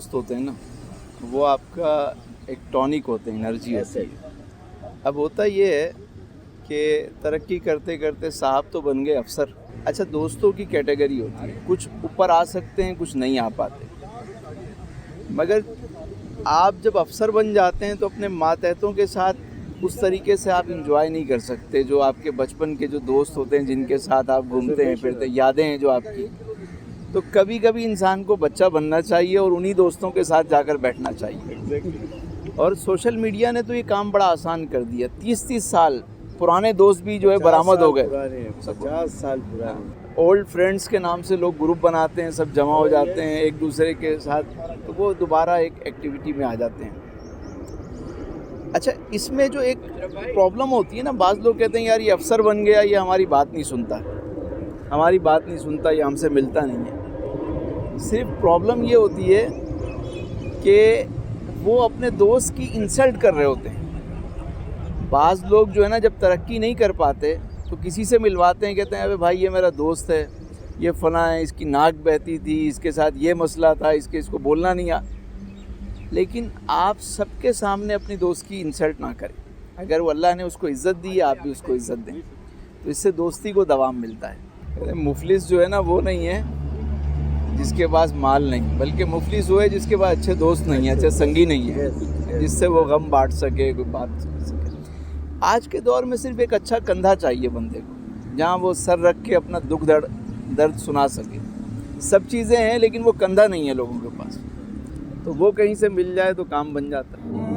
दोस्त होते हैं ना, वो आपका एक टॉनिक होते हैं, एनर्जी होती है। अब होता ये है कि तरक्की करते करते साहब तो बन गए अफसर। अच्छा, दोस्तों की कैटेगरी होती है, कुछ ऊपर आ सकते हैं, कुछ नहीं आ पाते। मगर आप जब अफसर बन जाते हैं तो अपने मातहतों के साथ उस तरीके से आप इंजॉय नहीं कर सकते। जो आपके बचपन के जो दोस्त होते हैं, जिनके साथ आप घूमते हैं फिरते, यादें हैं जो आपकी, तो कभी कभी इंसान को बच्चा बनना चाहिए और उन्हीं दोस्तों के साथ जाकर बैठना चाहिए। और सोशल मीडिया ने तो ये काम बड़ा आसान कर दिया। 30-30 साल पुराने दोस्त भी जो है बरामद हो गए। 50 साल पुराने ओल्ड फ्रेंड्स के नाम से लोग ग्रुप बनाते हैं, सब जमा हो जाते हैं एक दूसरे के साथ, तो वो दोबारा एक एक्टिविटी में आ जाते हैं। अच्छा, इसमें जो एक प्रॉब्लम होती है ना, बाज़ लोग कहते हैं यार ये अफसर बन गया, ये हमारी बात नहीं सुनता, ये हमसे मिलता नहीं है। सिर्फ प्रॉब्लम ये होती है कि वो अपने दोस्त की इंसल्ट कर रहे होते हैं। बाज़ लोग जो है ना, जब तरक्की नहीं कर पाते तो किसी से मिलवाते हैं, कहते हैं अबे भाई ये मेरा दोस्त है, ये फलां है, इसकी नाक बहती थी, इसके साथ ये मसला था, इसको बोलना नहीं आ। लेकिन आप सबके सामने अपनी दोस्त की इंसल्ट ना करें। अगर वो अल्लाह ने उसको इज़्ज़त दी है, आप भी उसको इज़्ज़त दें, तो इससे दोस्ती को दवाम मिलता है। मुफलिस जो है ना, वो नहीं है जिसके पास माल नहीं, बल्कि मुफलिस वो है जिसके पास अच्छे दोस्त नहीं है, अच्छे संगी नहीं है, जिससे वो गम बांट सके, कोई बात कर सके। आज के दौर में सिर्फ एक अच्छा कंधा चाहिए बंदे को, जहाँ वो सर रख के अपना दुख दर्द सुना सके। सब चीज़ें हैं लेकिन वो कंधा नहीं है लोगों के पास, तो वो कहीं से मिल जाए तो काम बन जाता है।